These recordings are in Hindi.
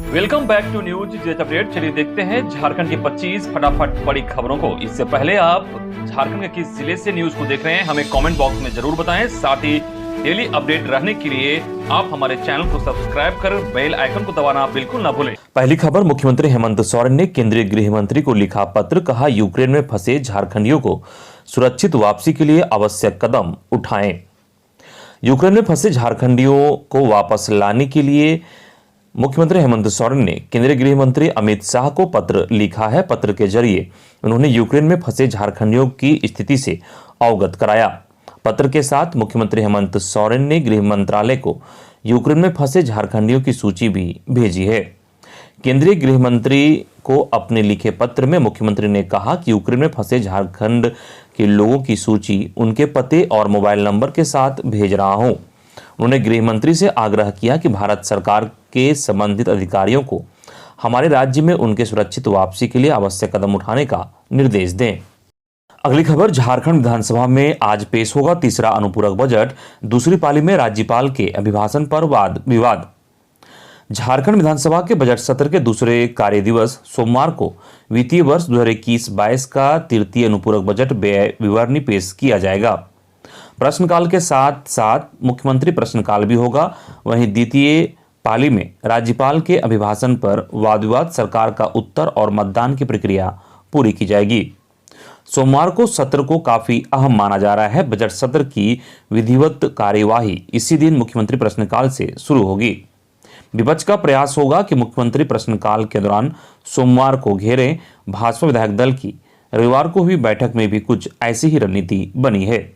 Welcome back to news jet update. चलिए देखते हैं झारखंड की 25 फटाफट बड़ी खबरों को। इससे पहले आप झारखंड के किस जिले से न्यूज को देख रहे हैं हमें कमेंट बॉक्स में जरूर बताएं। साथ ही डेली अपडेट रहने के लिए आप हमारे चैनल को सब्सक्राइब कर बेल आइकन को दबाना बिल्कुल ना भूलें। पहली खबर, मुख्यमंत्री हेमंत सोरेन ने केंद्रीय गृह मंत्री को लिखा पत्र, कहा यूक्रेन में फंसे झारखंडियों को सुरक्षित वापसी के लिए आवश्यक कदम उठाएं। यूक्रेन में फंसे झारखंडियों को वापस लाने के लिए मुख्यमंत्री हेमंत सोरेन ने केंद्रीय गृह मंत्री अमित शाह को पत्र लिखा है। पत्र के जरिए उन्होंने यूक्रेन में फंसे झारखंडियों की स्थिति से अवगत कराया। पत्र के साथ मुख्यमंत्री हेमंत सोरेन ने गृह मंत्रालय को यूक्रेन में फंसे झारखंडियों की सूची भी भेजी है। केंद्रीय गृह मंत्री को अपने लिखे पत्र में मुख्यमंत्री ने कहा कि यूक्रेन में फंसे झारखंड के लोगों की सूची उनके पते और मोबाइल नंबर के साथ भेज रहा हूं। उन्होंने गृह मंत्री से आग्रह किया कि भारत सरकार के संबंधित अधिकारियों को हमारे राज्य में उनके सुरक्षित वापसी के लिए आवश्यक कदम उठाने का निर्देश दें। अगली खबर, झारखंड विधानसभा में आज पेश होगा तीसरा अनुपूरक बजट। दूसरी पाली में राज्यपाल के अभिभाषण पर वाद विवाद। झारखंड विधानसभा के बजट सत्र के दूसरे कार्य दिवस सोमवार को वित्तीय वर्ष 2021-22 का तृतीय अनुपूरक बजट व्यय विवरणी पेश किया जाएगा। प्रश्नकाल के साथ साथ मुख्यमंत्री प्रश्नकाल भी होगा। वहीं द्वितीय पाली में राज्यपाल के अभिभाषण पर वाद विवाद, सरकार का उत्तर और मतदान की प्रक्रिया पूरी की जाएगी। सोमवार को सत्र को काफी अहम माना जा रहा है। बजट सत्र की विधिवत कार्यवाही इसी दिन मुख्यमंत्री प्रश्नकाल से शुरू होगी। विपक्ष का प्रयास होगा कि मुख्यमंत्री प्रश्नकाल के दौरान सोमवार को घेरे। भाजपा विधायक दल की रविवार को हुई बैठक में भी कुछ ऐसी ही रणनीति बनी है।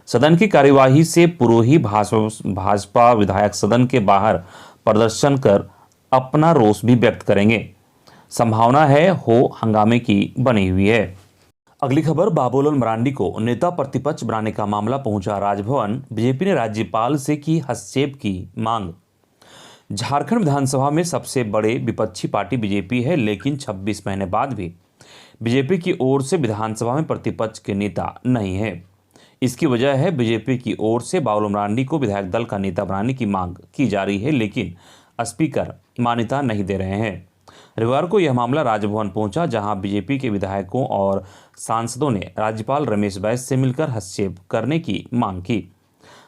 सदन की कार्यवाही से पूर्व ही भाजपा विधायक सदन के बाहर प्रदर्शन कर अपना रोष भी व्यक्त करेंगे। संभावना है हो हंगामे की बनी हुई है। अगली खबर, बाबूलाल मरांडी को नेता प्रतिपक्ष बनाने का मामला पहुंचा राजभवन। बीजेपी ने राज्यपाल से की हस्तक्षेप की मांग। झारखंड विधानसभा में सबसे बड़े विपक्षी पार्टी बीजेपी है, लेकिन 26 महीने बाद भी बीजेपी की ओर से विधानसभा में प्रतिपक्ष के नेता नहीं है। इसकी वजह है बीजेपी की ओर से बाबूलाल मरांडी को विधायक दल का नेता बनाने की मांग की जा रही है, लेकिन स्पीकर मान्यता नहीं दे रहे हैं। रविवार को यह मामला राजभवन पहुंचा, जहां बीजेपी के विधायकों और सांसदों ने राज्यपाल रमेश बैस से मिलकर हस्तक्षेप करने की मांग की।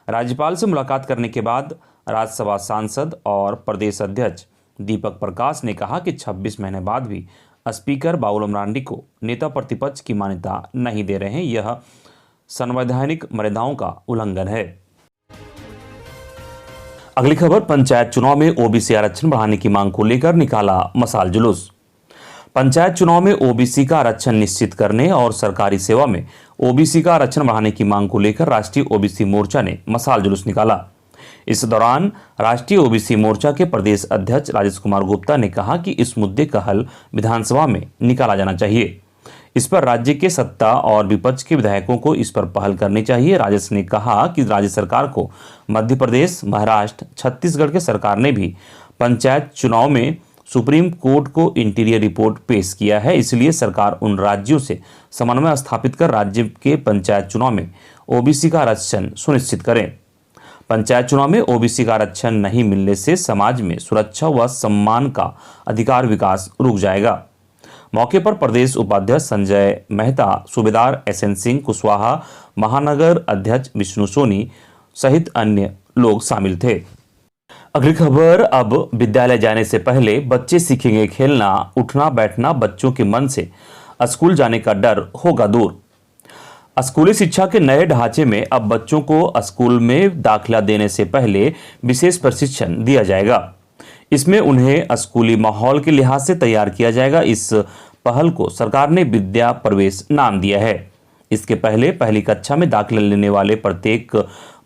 राज्यपाल से मुलाकात करने के बाद राज्यसभा सांसद और प्रदेश अध्यक्ष दीपक प्रकाश ने कहा कि 26 महीने बाद भी स्पीकर बाबूलाल मरांडी को नेता प्रतिपक्ष की मान्यता नहीं दे रहे हैं। यह संवैधानिक मर्यादाओं का उल्लंघन है। अगली खबर, पंचायत चुनाव में ओबीसी आरक्षण बढ़ाने की मांग को लेकर निकाला मशाल जुलूस। पंचायत चुनाव में ओबीसी का आरक्षण निश्चित करने और सरकारी सेवा में ओबीसी का आरक्षण बढ़ाने की मांग को लेकर राष्ट्रीय ओबीसी मोर्चा ने मशाल जुलूस निकाला। इस दौरान राष्ट्रीय ओबीसी मोर्चा के प्रदेश अध्यक्ष राजेश कुमार गुप्ता ने कहा कि इस मुद्दे का हल विधानसभा में निकाला जाना चाहिए। इस पर राज्य के सत्ता और विपक्ष के विधायकों को इस पर पहल करनी चाहिए। राजेश ने कहा कि राज्य सरकार को मध्य प्रदेश, महाराष्ट्र, छत्तीसगढ़ के सरकार ने भी पंचायत चुनाव में सुप्रीम कोर्ट को इंटीरियर रिपोर्ट पेश किया है, इसलिए सरकार उन राज्यों से समन्वय स्थापित कर राज्य के पंचायत चुनाव में ओबीसी का आरक्षण सुनिश्चित करें। पंचायत चुनाव में ओबीसी का आरक्षण नहीं मिलने से समाज में सुरक्षा व सम्मान का अधिकार विकास रुक जाएगा। मौके पर प्रदेश उपाध्यक्ष संजय मेहता, सूबेदार एसएन सिंह कुशवाहा, महानगर अध्यक्ष विष्णु सोनी सहित अन्य लोग शामिल थे। अगली खबर, अब विद्यालय जाने से पहले बच्चे सीखेंगे खेलना, उठना बैठना, बच्चों के मन से स्कूल जाने का डर होगा दूर। स्कूली शिक्षा के नए ढांचे में अब बच्चों को स्कूल में दाखिला देने से पहले विशेष प्रशिक्षण दिया जाएगा। इसमें उन्हें स्कूली माहौल के लिहाज से तैयार किया जाएगा। इस पहल को सरकार ने विद्या प्रवेश नाम दिया है। इसके पहले पहली कक्षा में दाखिला लेने वाले प्रत्येक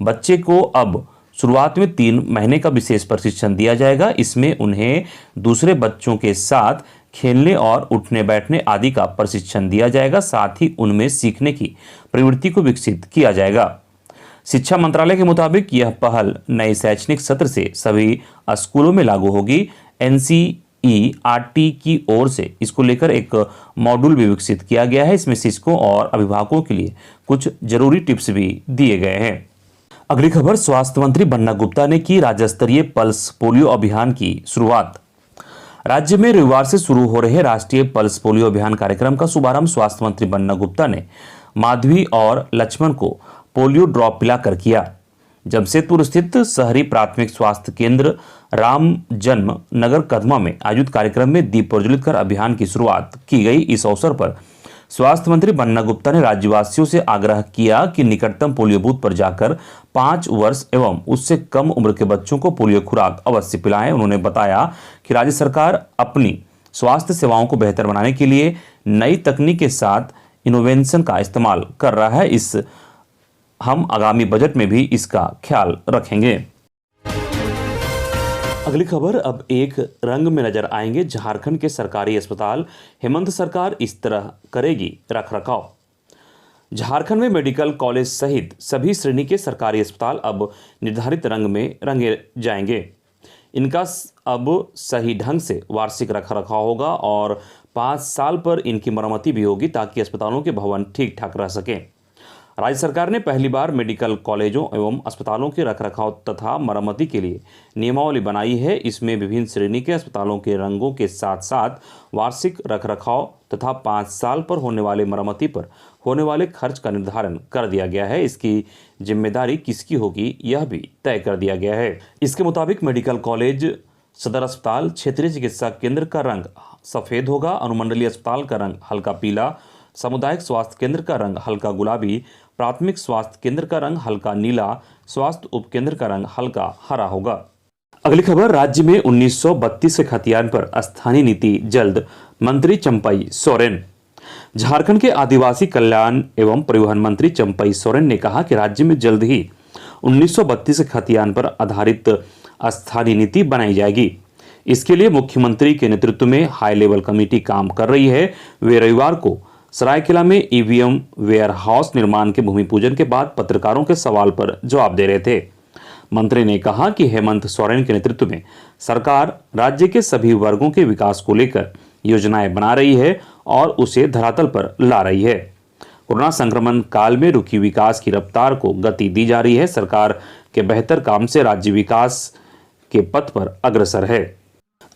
बच्चे को अब शुरुआत में 3 महीने का विशेष प्रशिक्षण दिया जाएगा। इसमें उन्हें दूसरे बच्चों के साथ खेलने और उठने बैठने आदि का प्रशिक्षण दिया जाएगा। साथ ही उनमें सीखने की प्रवृत्ति को विकसित किया जाएगा। शिक्षा मंत्रालय के मुताबिक यह पहल नए शैक्षणिक सत्र से सभी स्कूलों में लागू होगी। एनसीईआरटी की ओर से इसको लेकर एक मॉड्यूल भी विकसित किया गया है। इसमें शिक्षकों और अभिभावकों के लिए कुछ जरूरी टिप्स भी दिए गए हैं। अगली खबर, स्वास्थ्य मंत्री बन्ना गुप्ता ने की राज्य स्तरीय पल्स पोलियो अभियान की शुरुआत। राज्य में रविवार से शुरू हो रहे राष्ट्रीय पल्स पोलियो अभियान कार्यक्रम का शुभारंभ स्वास्थ्य मंत्री बन्ना गुप्ता ने माधवी और लक्ष्मण को पोलियो ड्रॉप पिलाकर किया। जमशेदपुर स्थित शहरी प्राथमिक स्वास्थ्य केंद्र राम जन्म नगर कदमा में आयोजित कार्यक्रम में दीप प्रज्वलित कर अभियान की शुरुआत की गई। इस अवसर पर स्वास्थ्य मंत्री बन्ना गुप्ता ने राज्यवासियों से आग्रह किया कि निकटतम पोलियो बूथ पर जाकर 5 वर्ष एवं उससे कम उम्र के बच्चों को पोलियो खुराक अवश्य पिलाएं। उन्होंने बताया कि राज्य सरकार अपनी स्वास्थ्य सेवाओं को बेहतर बनाने के लिए नई तकनीक के साथ इनोवेशन का इस्तेमाल कर रहा है। हम आगामी बजट में भी इसका ख्याल रखेंगे। अगली खबर अब एक रंग में नजर आएंगे। झारखंड के सरकारी अस्पताल हेमंत सरकार इस तरह करेगी रखरखाव। झारखंड में मेडिकल कॉलेज सहित सभी श्रेणी के सरकारी अस्पताल अब निर्धारित रंग में रंगे जाएंगे। इनका अब सही ढंग से वार्षिक रखरखाव होगा और 5 साल पर इनकी मरम्मति भी होगी ताकि अस्पतालों के भवन ठीक ठाक रह सकें। राज्य सरकार ने पहली बार मेडिकल कॉलेजों एवं अस्पतालों के रखरखाव तथा मरम्मति के लिए नियमावली बनाई है। इसमें विभिन्न श्रेणी के अस्पतालों के रंगों के साथ साथ वार्षिक रखरखाव तथा 5 साल पर होने वाले मरम्मति पर होने वाले खर्च का निर्धारण कर दिया गया है। इसकी जिम्मेदारी किसकी होगी यह भी तय कर दिया गया है। इसके मुताबिक मेडिकल कॉलेज, सदर अस्पताल, क्षेत्रीय चिकित्सा केंद्र का रंग सफेद होगा, अनुमंडलीय अस्पताल का रंग हल्का पीला, सामुदायिक स्वास्थ्य केंद्र का रंग हल्का गुलाबी, प्राथमिक स्वास्थ्य केंद्र का रंग हल्का नीला, स्वास्थ्य उपकेंद्र का रंग हल्का हरा होगा। अगली खबर, राज्य में 1932 के खतियान पर स्थानीय नीति जल्द, मंत्री चंपई सोरेन। झारखंड के आदिवासी कल्याण एवं परिवहन मंत्री चंपई सोरेन ने कहा कि राज्य में जल्द ही 1932 के खतियान पर आधारित स्थानीय नीति बनाई जाएगी। इसके लिए मुख्यमंत्री के नेतृत्व में हाई लेवल कमेटी काम कर रही है। वे रविवार को सरायकेला में ईवीएम वेयर हाउस निर्माण के भूमि पूजन के बाद पत्रकारों के सवाल पर जवाब दे रहे थे। मंत्री ने कहा कि हेमंत सोरेन के नेतृत्व में सरकार राज्य के सभी वर्गों के विकास को लेकर योजनाएं बना रही है और उसे धरातल पर ला रही है। कोरोना संक्रमण काल में रुकी विकास की रफ्तार को गति दी जा रही है। सरकार के बेहतर काम से राज्य विकास के पथ पर अग्रसर है।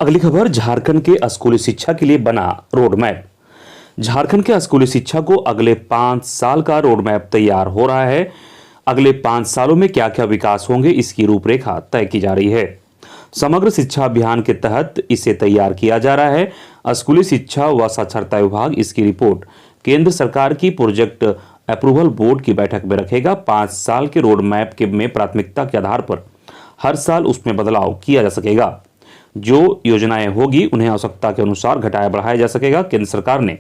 अगली खबर, झारखंड के स्कूली शिक्षा के लिए बना रोड मैप। झारखंड के स्कूली शिक्षा को अगले 5 साल का रोड मैप तैयार हो रहा है। अगले 5 सालों में क्या क्या विकास होंगे इसकी रूपरेखा तय की जा रही है। समग्र शिक्षा अभियान के तहत इसे तैयार किया जा रहा है। स्कूली शिक्षा व साक्षरता विभाग इसकी रिपोर्ट केंद्र सरकार की प्रोजेक्ट अप्रूवल बोर्ड की बैठक में रखेगा। 5 साल के रोड मैप के में प्राथमिकता के आधार पर हर साल उसमें बदलाव किया जा सकेगा। जो योजनाएं होगी उन्हें आवश्यकता के अनुसार घटाया बढ़ाया जा सकेगा। केंद्र सरकार ने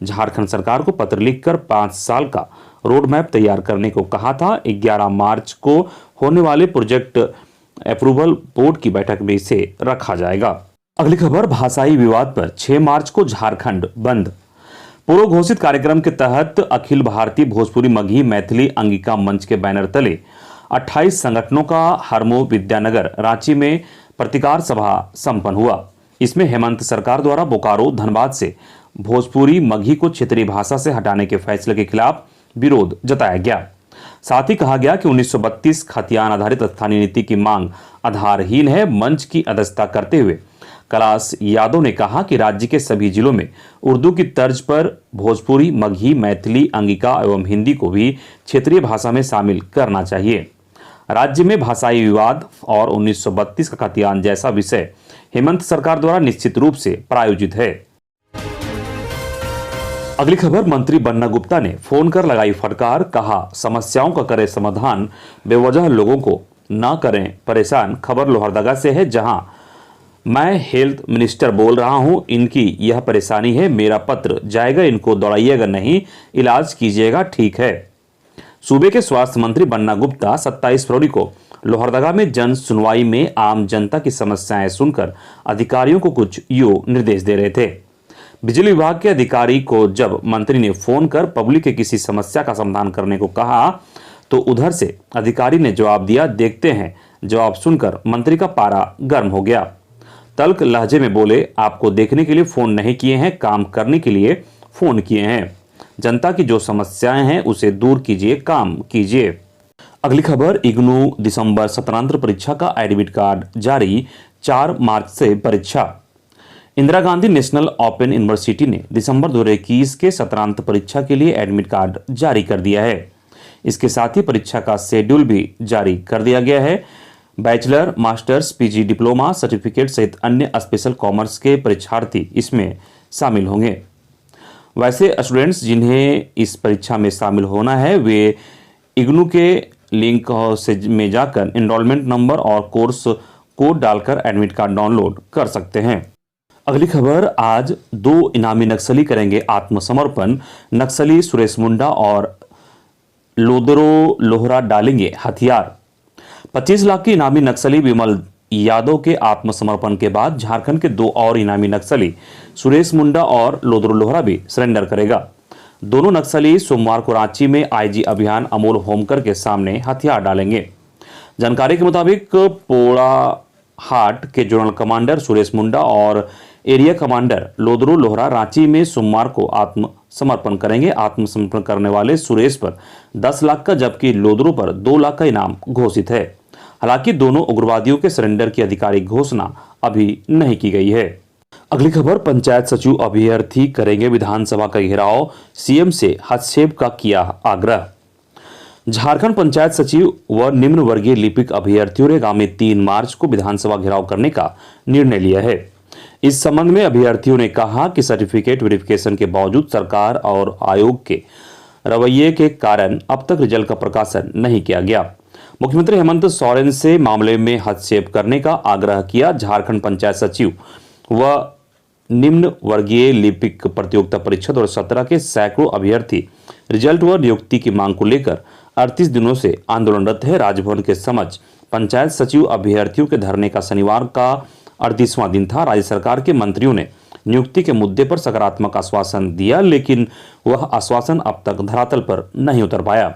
झारखंड सरकार को पत्र लिखकर 5 साल का रोड मैप तैयार करने को कहा था। 11 मार्च को होने वाले प्रोजेक्ट अप्रूवल बोर्ड की बैठक में इसे रखा जाएगा। अगली खबर, भाषाई विवाद पर 6 मार्च को झारखंड बंद। पूर्व घोषित कार्यक्रम के तहत अखिल भारतीय भोजपुरी मगही मैथिली अंगिका मंच के बैनर तले 28 संगठनों का हरमो विद्यानगर रांची में प्रतिकार सभा संपन्न हुआ। इसमें हेमंत सरकार द्वारा बोकारो, धनबाद से भोजपुरी मगही को क्षेत्रीय भाषा से हटाने के फैसले के खिलाफ विरोध जताया गया। साथ ही कहा गया कि 1932 खतियान आधारित स्थानीय नीति की मांग आधारहीन है। मंच की अध्यक्षता करते हुए कैलाश यादव ने कहा कि राज्य के सभी जिलों में उर्दू की तर्ज पर भोजपुरी, मगही, मैथिली, अंगिका एवं हिंदी को भी क्षेत्रीय भाषा में शामिल करना चाहिए। राज्य में भाषाई विवाद और 1932 का खतियान जैसा विषय हेमंत सरकार द्वारा निश्चित रूप से प्रायोजित है। अगली खबर, मंत्री बन्ना गुप्ता ने फोन कर लगाई फटकार, कहा समस्याओं का करे समाधान, बेवजह लोगों को ना करें परेशान। खबर लोहरदगा से है, जहां मैं हेल्थ मिनिस्टर बोल रहा हूं। इनकी यह परेशानी है, मेरा पत्र जाएगा, इनको दौड़ाइएगा नहीं, इलाज कीजिएगा, ठीक है। सूबे के स्वास्थ्य मंत्री बन्ना गुप्ता 27 फरवरी को लोहरदगा में जन सुनवाई में आम जनता की समस्याएं सुनकर अधिकारियों को कुछ यूं निर्देश दे रहे थे। बिजली विभाग के अधिकारी को जब मंत्री ने फोन कर पब्लिक के किसी समस्या का समाधान करने को कहा तो उधर से अधिकारी ने जवाब दिया। देखते हैं, जवाब सुनकर मंत्री का पारा गर्म हो गया। तल्ख लहजे में बोले, आपको देखने के लिए फोन नहीं किए हैं, काम करने के लिए फोन किए हैं। जनता की जो समस्याएं हैं उसे दूर कीजिए, काम कीजिए। अगली खबर, इग्नू दिसंबर सत्रांत परीक्षा का एडमिट कार्ड जारी, 4 मार्च से परीक्षा। Indira Gandhi national open university ने दिसंबर 2021 के सत्रांत परीक्षा के लिए एडमिट कार्ड जारी कर दिया है। इसके साथ ही परीक्षा का शेड्यूल भी जारी कर दिया गया है। Bachelor, masters, PG, diploma certificate सहित अन्य स्पेशल कॉमर्स के परीक्षार्थी इसमें शामिल होंगे। वैसे स्टूडेंट्स जिन्हें इस परीक्षा में शामिल होना है वे इग्नू के लिंक में जाकर एनरोलमेंट नंबर और कोर्स कोड डालकर एडमिट कार्ड डाउनलोड कर सकते हैं। अगली खबर, आज 2 इनामी नक्सली करेंगे आत्मसमर्पण। नक्सली सुरेश मुंडा और लोदरो लोहरा डालेंगे हथियार। 25 लाख के इनामी नक्सली विमल यादव के आत्मसमर्पण के बाद झारखंड के 2 और इनामी नक्सली सुरेश मुंडा और लोदरो लोहरा भी सरेंडर करेगा। दोनों नक्सली सोमवार को रांची में आईजी अभियान अमोल होमकर के सामने हथियार डालेंगे। जानकारी के मुताबिक पोड़ाहाट के जोनल कमांडर सुरेश मुंडा और एरिया कमांडर लोदरो लोहरा रांची में सोमवार को आत्मसमर्पण करेंगे। आत्मसमर्पण करने वाले सुरेश पर 10 लाख का जबकि लोदरो पर 2 लाख का इनाम घोषित है। हालांकि दोनों उग्रवादियों के सरेंडर की आधिकारिक घोषणा अभी नहीं की गई है। अगली खबर, पंचायत सचिव अभ्यर्थी करेंगे विधानसभा का घेराव, सीएम से हस्तक्षेप का किया आग्रह। झारखंड पंचायत सचिव व निम्न वर्गीय लिपिक अभ्यर्थियों ने आगामी 3 मार्च को विधानसभा घेराव करने का निर्णय लिया है। इस संबंध में अभ्यर्थियों ने कहा कि सर्टिफिकेट वेरिफिकेशन के बावजूद सरकार और आयोग के रवैये के कारण अब तक रिजल्ट का प्रकाशन नहीं किया गया। मुख्यमंत्री हेमंत सोरेन से मामले में हस्तक्षेप करने का आग्रह किया। झारखंड पंचायत सचिव व निम्न वर्गीय लिपिक प्रतियोगिता परीक्षा 2017 के सैकड़ों अभ्यर्थी रिजल्ट व नियुक्ति की मांग को लेकर 38 दिनों से आंदोलनरत है। राजभवन के समक्ष पंचायत सचिव अभ्यर्थियों के धरने का शनिवार का 38वां दिन था। राज्य सरकार के मंत्रियों ने नियुक्ति के मुद्दे पर सकारात्मक आश्वासन दिया, लेकिन वह आश्वासन अब तक धरातल पर नहीं उतर पाया।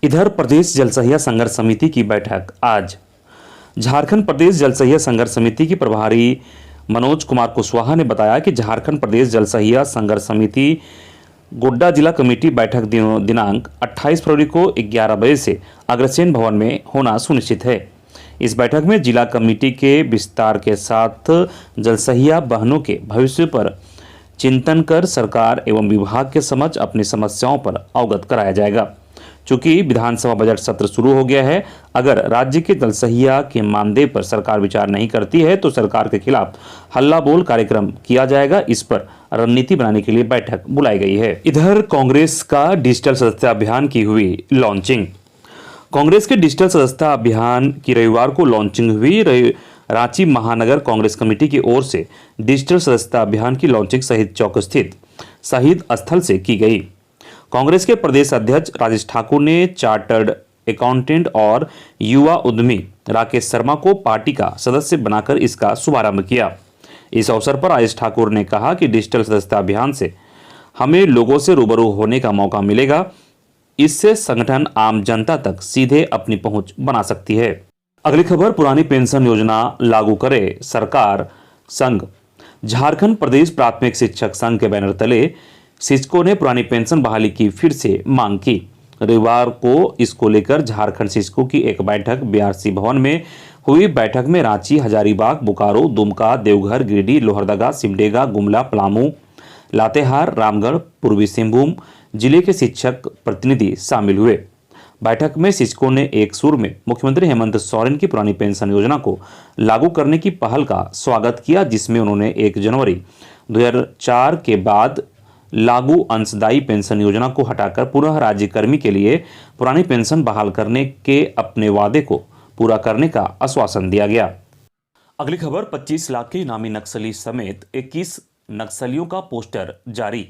इधर प्रदेश जलसहिया संघर्ष समिति की बैठक आज। झारखंड प्रदेश जलसहिया संघर्ष समिति की प्रभारी मनोज कुमार कुशवाहा ने बताया कि झारखंड प्रदेश जलसहिया संघर्ष समिति गोड्डा जिला कमेटी बैठक दिनांक 28 फरवरी को 11 बजे से अग्रसेन भवन में होना सुनिश्चित है। इस बैठक में जिला कमेटी के विस्तार के साथ जलसहिया बहनों के भविष्य पर चिंतन कर सरकार एवं विभाग के समक्ष अपनी समस्याओं पर अवगत कराया जाएगा। चूंकि विधानसभा बजट सत्र शुरू हो गया है, अगर राज्य के जलसहिया के मानदेय पर सरकार विचार नहीं करती है तो सरकार के खिलाफ हल्ला बोल कार्यक्रम किया जाएगा। इस पर रणनीति बनाने के लिए बैठक बुलाई गई है। इधर कांग्रेस का डिजिटल सदस्यता अभियान की हुई लॉन्चिंग। कांग्रेस के डिजिटल सदस्यता अभियान की रविवार को लॉन्चिंग हुई। रांची महानगर कांग्रेस कमेटी की ओर से डिजिटल सदस्यता अभियान की लॉन्चिंग शहीद चौक स्थित शहीद स्थल से की गई। कांग्रेस के प्रदेश अध्यक्ष राजेश ठाकुर ने चार्टर्ड अकाउंटेंट और युवा उद्यमी राकेश शर्मा को पार्टी का सदस्य बनाकर इसका शुभारंभ किया। इस अवसर पर राजेश ठाकुर ने कहा कि डिजिटल सदस्यता अभियान से हमें लोगों से रूबरू होने का मौका मिलेगा। इससे संगठन आम जनता तक सीधे अपनी पहुंच बना सकती है। अगली खबर, पुरानी पेंशन योजना लागू करे सरकार संघ। झारखंड प्रदेश प्राथमिक शिक्षक संघ के बैनर तले सिस्को ने पुरानी पेंशन बहाली की फिर से मांग की। रविवार को इसको लेकर झारखंड सिस्को की एक बैठक बीआरसी भवन में हुई। बैठक में रांची, हजारीबाग, बोकारो, दुमका, देवघर, गिरिडीह, लोहरदगा, सिमडेगा, गुमला, पलामू, लातेहार, रामगढ़, पूर्वी सिंहभूम जिले के शिक्षक प्रतिनिधि शामिल हुए। बैठक में सिस्को ने एक सुर में मुख्यमंत्री हेमंत सोरेन की पुरानी पेंशन योजना को लागू करने की पहल का स्वागत किया, जिसमें उन्होंने 1 जनवरी 2004 के बाद लागू अंशदायी पेंशन योजना को हटाकर पुनः राज्यकर्मी के लिए पुरानी पेंशन बहाल करने के अपने वादे को पूरा करने का आश्वासन दिया गया। अगली खबर, 25 लाख के इनामी नक्सली समेत 21 नक्सलियों का पोस्टर जारी।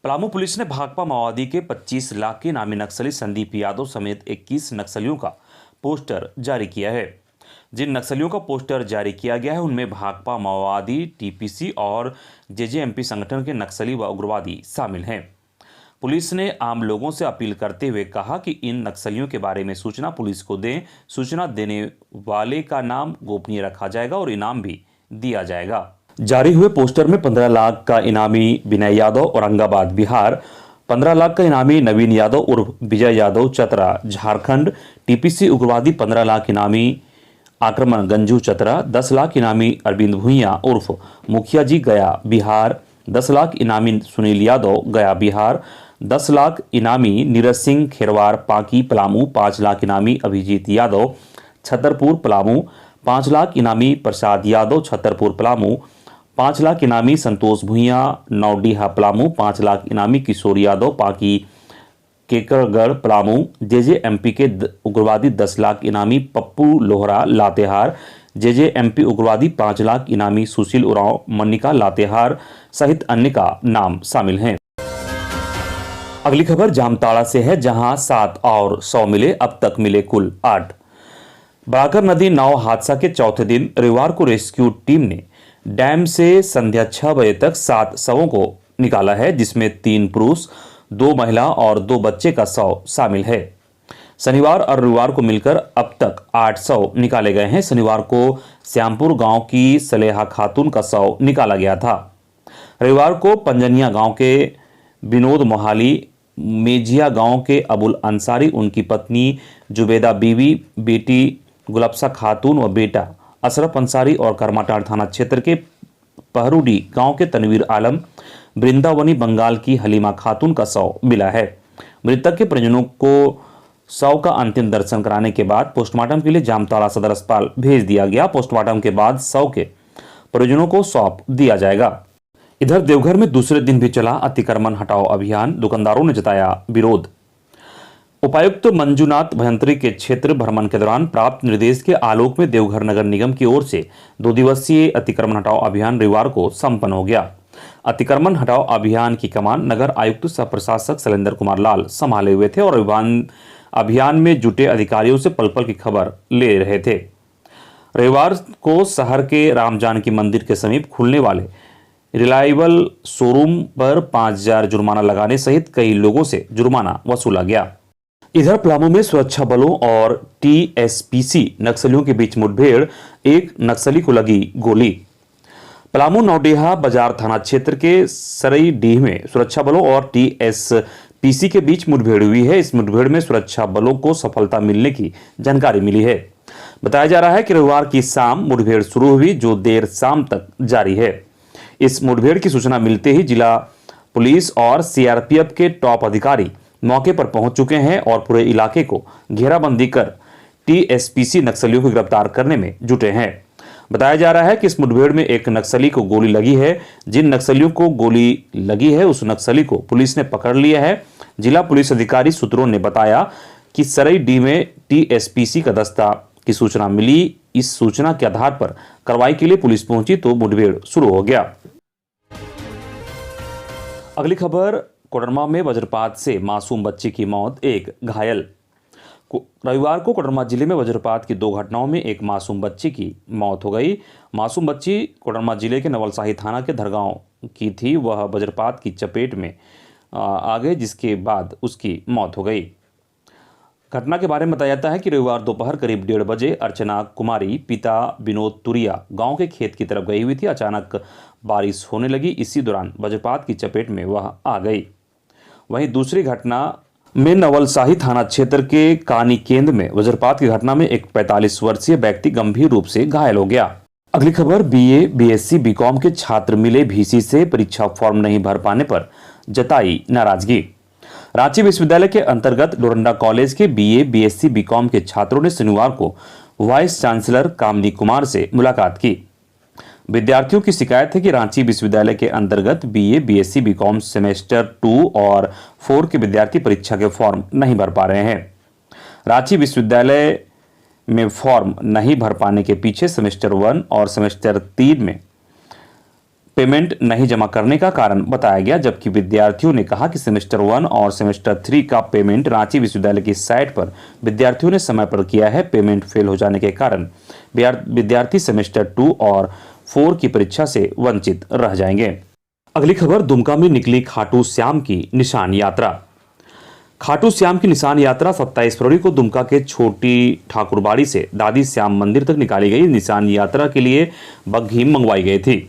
पलामू पुलिस ने भाकपा माओवादी के 25 लाख के इनामी नक्सली संदीप यादव समेत 21 नक्सलियों का पोस्टर जारी किया है। जिन नक्सलियों का पोस्टर जारी किया गया है उनमें भाकपा माओवादी, टीपीसी और जेजेएमपी संगठन के नक्सली व उग्रवादी शामिल हैं। पुलिस ने आम लोगों से अपील करते हुए कहा कि इन नक्सलियों के बारे में सूचना पुलिस को दें। सूचना देने वाले का नाम गोपनीय रखा जाएगा और इनाम भी दिया जाएगा। जारी हुए पोस्टर में 15 लाख का इनामी विनय यादव औरंगाबाद बिहार, 15 लाख का इनामी नवीन यादव उर्फ विजय यादव चतरा झारखंड, टीपीसी उग्रवादी 15 लाख इनामी आक्रमण गंजू चतरा, 10 लाख इनामी अरविंद भुइयां उर्फ मुखिया जी गया बिहार, 10 लाख इनामी सुनील यादव गया बिहार, 10 लाख इनामी नीरज सिंह खेरवार पाकी पलामू, 5 लाख इनामी अभिजीत यादव छतरपुर पलामू, 5 लाख इनामी प्रसाद यादव छतरपुर पलामू, 5 लाख इनामी संतोष भुइयां नौडीहा पलामू, 5 लाख इनामी किशोर यादव पाकी केकरगढ़ पलामू, जेजेएमपी के उग्रवादी 10 लाख इनामी पप्पू लोहरा लातेहार, जेजेएमपी उग्रवादी 5 लाख इनामी सुशील उरांव मन्निका लातेहार सहित अन्य का नाम शामिल हैं। अगली खबर जामताड़ा से है, जहां 7 और 100 मिले, अब तक मिले कुल 8। बराकर नदी नाव हादसा के चौथे दिन रविवार को रेस्क्यू टीम ने डैम से संध्या 6 बजे तक 7 शवों को निकाला है, जिसमें 3 पुरुष 2 महिला और 2 बच्चे का शव शामिल है। शनिवार और रविवार को मिलकर अब तक 8 शव निकाले गए हैं। शनिवार को श्यामपुर गांव की सलेहा खातून का शव निकाला गया था। रविवार को पंजनिया गांव के विनोद मोहाली, मेजिया गांव के अबुल अंसारी, उनकी पत्नी जुबेदा बीवी, बेटी गुलबसा खातून व बेटा अशरफ अंसारी और करमाटांड़ थाना क्षेत्र के पहरूडी गांव के तनवीर आलम, वृंदावनी बंगाल की हलीमा खातून का शव मिला है। मृतक के परिजनों को शव का अंतिम दर्शन कराने के बाद पोस्टमार्टम के लिए जामताड़ा सदर अस्पताल भेज दिया गया। पोस्टमार्टम के बाद शव के परिजनों को सौंप दिया जाएगा। इधर देवघर में दूसरे दिन भी चला अतिक्रमण हटाओ अभियान, दुकानदारों ने जताया विरोध। उपायुक्त मंजूनाथ भयंत्री के क्षेत्र भ्रमण के दौरान प्राप्त निर्देश के आलोक में देवघर नगर निगम की ओर से 2 दिवसीय अतिक्रमण हटाओ अभियान रविवार को संपन्न हो गया। अतिक्रमण हटाओ अभियान की कमान नगर आयुक्त सह प्रशासक शैलेंद्र कुमार लाल संभाले हुए थे और अभियान में जुटे अधिकारियों से पल पल की खबर ले रहे थे। रविवार को शहर के राम जानकी मंदिर के समीप खुलने वाले रिलायबल शोरूम पर 5,000 जुर्माना लगाने सहित कई लोगों से जुर्माना वसूला गया। इधर पलामू में सुरक्षा बलों और टीएसपीसी नक्सलियों के बीच मुठभेड़, एक नक्सली को लगी गोली। पलामू नौडेहा बाजार थाना क्षेत्र के सरईडीह में सुरक्षा बलों और टीएसपीसी के बीच मुठभेड़ हुई है। इस मुठभेड़ में सुरक्षा बलों को सफलता मिलने की जानकारी मिली है। बताया जा रहा है कि रविवार की शाम मुठभेड़ शुरू हुई, जो देर शाम तक जारी है। इस मुठभेड़ की सूचना मिलते ही जिला पुलिस और सीआरपीएफ के टॉप अधिकारी मौके पर पहुंच चुके हैं और पूरे इलाके को घेराबंदी कर टीएसपीसी नक्सलियों को गिरफ्तार करने में जुटे हैं। बताया जा रहा है कि इस मुठभेड़ में एक नक्सली को गोली लगी है। जिन नक्सलियों को गोली लगी है उस नक्सली को पुलिस ने पकड़ लिया है। जिला पुलिस अधिकारी सूत्रों ने बताया कि सरईडीह में टीएसपीसी का दस्ता की सूचना मिली। इस सूचना के आधार पर कार्रवाई के लिए पुलिस पहुंची तो मुठभेड़ शुरू हो गया। अगली खबर, कोडरमा में वज्रपात से मासूम बच्चे की मौत, एक घायल। रविवार को कोडरमा जिले में वज्रपात की 2 घटनाओं में एक मासूम बच्ची की मौत हो गई। मासूम बच्ची कोडरमा जिले के नवलसाही थाना के धरगांव की थी। वह वज्रपात की चपेट में आ गई, जिसके बाद उसकी मौत हो गई। घटना के बारे में बताया जाता है कि रविवार दोपहर करीब 1:30 बजे अर्चना कुमारी पिता विनोद तुरिया गांव के खेत की तरफ गई हुई थी। अचानक बारिश होने लगी। इसी दौरान वज्रपात की चपेट में वह आ गई। वहीं दूसरी घटना में नवलसाही थाना क्षेत्र के कानी केंद्र में वज्रपात की घटना में एक 45 वर्षीय व्यक्ति गंभीर रूप से घायल हो गया। अगली खबर, बीए, बीएससी, बीकॉम के छात्र मिले भीसी से, परीक्षा फॉर्म नहीं भर पाने पर जताई नाराजगी। रांची विश्वविद्यालय के अंतर्गत डोरंडा कॉलेज के बीए, बीएससी, बीकॉम के छात्रों ने शनिवार को वाइस चांसलर कामनी कुमार से मुलाकात की। विद्यार्थियों की शिकायत है कि रांची विश्वविद्यालय के अंतर्गत बीए, बीएससी, बीकॉम सेमेस्टर 2 और 4 के विद्यार्थी परीक्षा के फॉर्म नहीं भर पा रहे हैं। रांची विश्वविद्यालय में फॉर्म नहीं भर पाने के पीछे सेमेस्टर 1 और सेमेस्टर 3 में पेमेंट नहीं जमा करने का कारण बताया गया, जबकि विद्यार्थियों ने कहा कि सेमेस्टर 1 और सेमेस्टर 3 का पेमेंट रांची विश्वविद्यालय की साइट पर विद्यार्थियों ने समय पर किया है। पेमेंट फेल हो जाने के कारण विद्यार्थी सेमेस्टर 2 और 4 की परीक्षा से वंचित रह जाएंगे। अगली खबर, दुमका में निकली खाटू श्याम की निशान यात्रा। खाटू श्याम की निशान यात्रा 27 फरवरी को दुमका के छोटी ठाकुरबाड़ी से दादी श्याम मंदिर तक निकाली गई। निशान यात्रा के लिए बग्घी मंगवाई गई थी।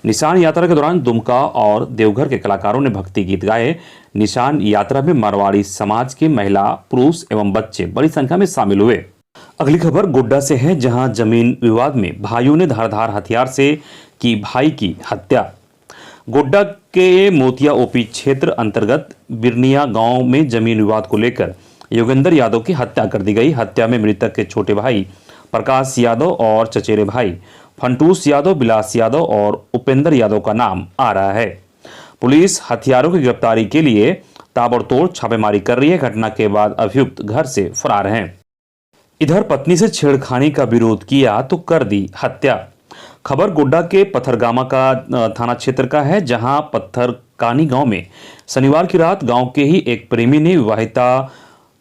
निशान यात्रा के दौरान दुमका और देवघर के कलाकारों ने भक्ति गीत गाए। निशान यात्रा में मारवाड़ी समाज के महिला, पुरुष एवं बच्चे बड़ी संख्या में शामिल हुए। अगली खबर गोड्डा से है, जहां जमीन विवाद में भाइयों ने धारदार हथियार से की भाई की हत्या। गोड्डा के मोतिया ओपी क्षेत्र अंतर्गत बिरनिया गांव में जमीन विवाद को लेकर योगेंद्र यादव की हत्या कर दी गई। हत्या में मृतक के छोटे भाई प्रकाश यादव और चचेरे भाई फंटूस यादव, बिलास यादव और उपेंद्र यादव का नाम आ रहा है। पुलिस हथियारों की गिरफ्तारी के लिए ताबड़तोड़ छापेमारी कर रही है। घटना के बाद अभियुक्त घर से फरार हैं। इधर पत्नी से छेड़खानी का विरोध किया तो कर दी हत्या। खबर गोड्डा के पत्थरगामा का थाना क्षेत्र का है, जहां पत्थरकानी गांव में शनिवार की रात गांव के ही एक प्रेमी ने विवाहिता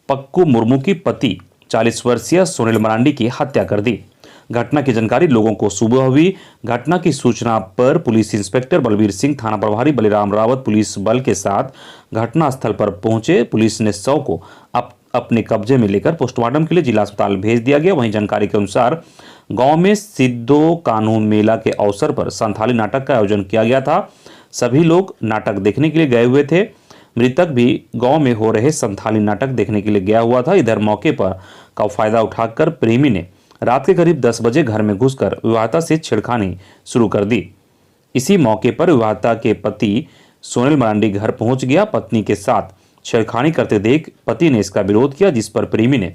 पक्कू मुर्मू की पति 40 वर्षीय सोनेल मरांडी की हत्या कर दी। घटना की जानकारी लोगों को सुबह हुई। घटना की सूचना पर पुलिस इंस्पेक्टर बलबीर सिंह, थाना प्रभारी बलिराम रावत पुलिस बल के साथ घटनास्थल पर पहुंचे। पुलिस ने शव को अपने कब्जे में लेकर पोस्टमार्टम के लिए जिला अस्पताल भेज दिया गया। वहीं जानकारी के अनुसार गांव में सिद्धो कानून मेला के अवसर पर संथाली नाटक का आयोजन किया गया था। सभी लोग नाटक देखने के लिए गए हुए थे। मृतक भी गांव में हो रहे संथाली नाटक देखने के लिए गया हुआ था। इधर मौके पर का फायदा उठाकर प्रेमी ने रात के करीब 10 बजे घर में घुसकर विवाहिता से छेड़खानी शुरू कर दी। इसी मौके पर विवाहिता के पति सोनेल मरांडी घर पहुंच गया। पत्नी के साथ छेड़खानी करते देख पति ने इसका विरोध किया, जिस पर प्रेमी ने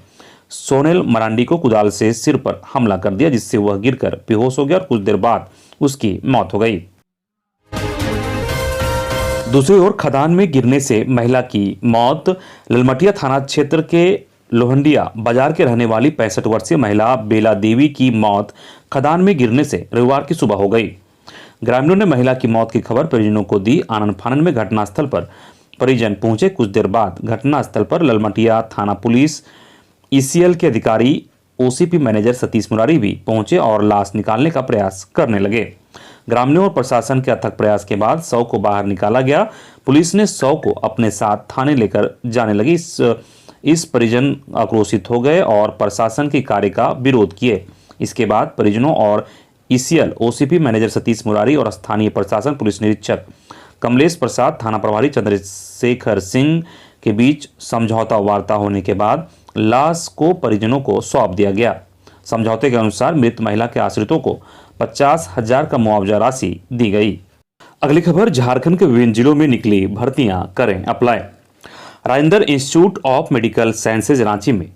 सोनेल मरांडी को कुदाल से सिर पर हमला कर दिया, जिससे वह गिरकर बेहोश हो गया और कुछ देर बाद उसकी मौत हो गई। दूसरी ओर खदान में गिरने से महिला की मौत। ललमटिया थाना क्षेत्र के लोहंडिया बाजार के रहने वाली 65 वर्षीय महिला बेला देवी की मौत खदान में गिरने से रविवार की सुबह हो गई। ग्रामीणों ने महिला की मौत की खबर परिजनों को दी। आनन फानन में घटनास्थल पर परिजन पहुंचे। कुछ देर बाद घटनास्थल पर ललमटिया थाना पुलिस, ईसीएल के अधिकारी, ओसीपी मैनेजर सतीश मुरारी भी पहुंचे और लाश निकालने का प्रयास करने लगे। ग्रामीणों और प्रशासन के अथक प्रयास के बाद शव को बाहर निकाला गया। पुलिस ने शव को अपने साथ थाने लेकर जाने लगी। इस परिजन आक्रोशित हो गए और प्रशासन के कार्य का विरोध किए। इसके बाद परिजनों और ECL, OCP manager Satish Murari और स्थानीय प्रशासन पुलिस निरीक्षक कमलेश प्रसाद, थाना प्रभारी चंद्रशेखर सिंह के बीच समझौता वार्ता होने के बाद लाश को परिजनों को सौंप दिया गया। समझौते के अनुसार मृत महिला के आश्रितों को 50,000 का मुआवजा राशि दी गई। अगली खबर, झारखंड के विभिन्न जिलों में निकली भर्तियां, करें apply. Rajendra institute of medical sciences Ranchi में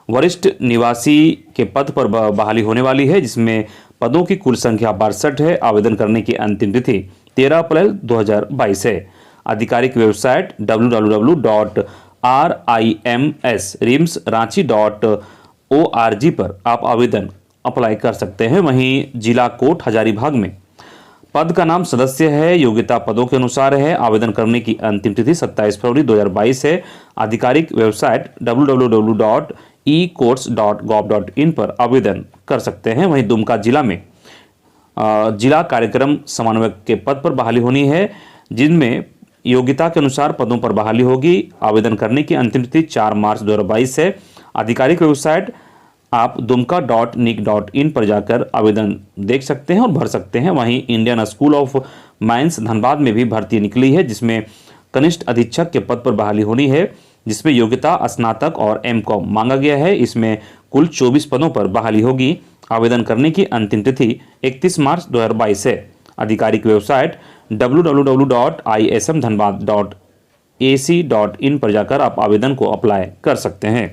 वरिष्ठ निवासी के पद पर बहाली होने वाली है, जिसमें पदों की कुल संख्या 62 है। आवेदन करने की अंतिम तिथि 13 अप्रैल 2022 है। आधिकारिक वेबसाइट www.rimsranchi.org पर आप आवेदन अप्लाई कर सकते हैं। वहीं जिला कोट हजारीबाग में पद का नाम सदस्य है। योग्यता पदों के अनुसार है। आवेदन करने की अंतिम तिथि 27 फरवरी 2022 है। आधिकारिक वेबसाइट www.ecourts.gov.in पर आवेदन कर सकते हैं। वहीं दुमका जिला में जिला कार्यक्रम समन्वयक के पद पर बहाली होनी है, जिनमें योग्यता के अनुसार पदों पर बहाली होगी। आवेदन करने की अंतिम तिथि 4 मार्च 2022 है। आधिकारिक वेबसाइट आप dumka.nic.in पर जाकर आवेदन देख सकते हैं और भर सकते हैं। वहीं Indian school of mines Dhanbad में भी भर्ती निकली है, जिसमें कनिष्ठ अधीक्षक के पद पर बहाली होनी है, जिसमें योग्यता स्नातक और एमकॉम मांगा गया है। इसमें कुल 24 पदों पर बहाली होगी। आवेदन करने की अंतिम तिथि 31 मार्च 2022 है। आधिकारिक वेबसाइट www.ismdhanbad.ac.in पर जाकर आप आवेदन को अप्लाई कर सकते हैं।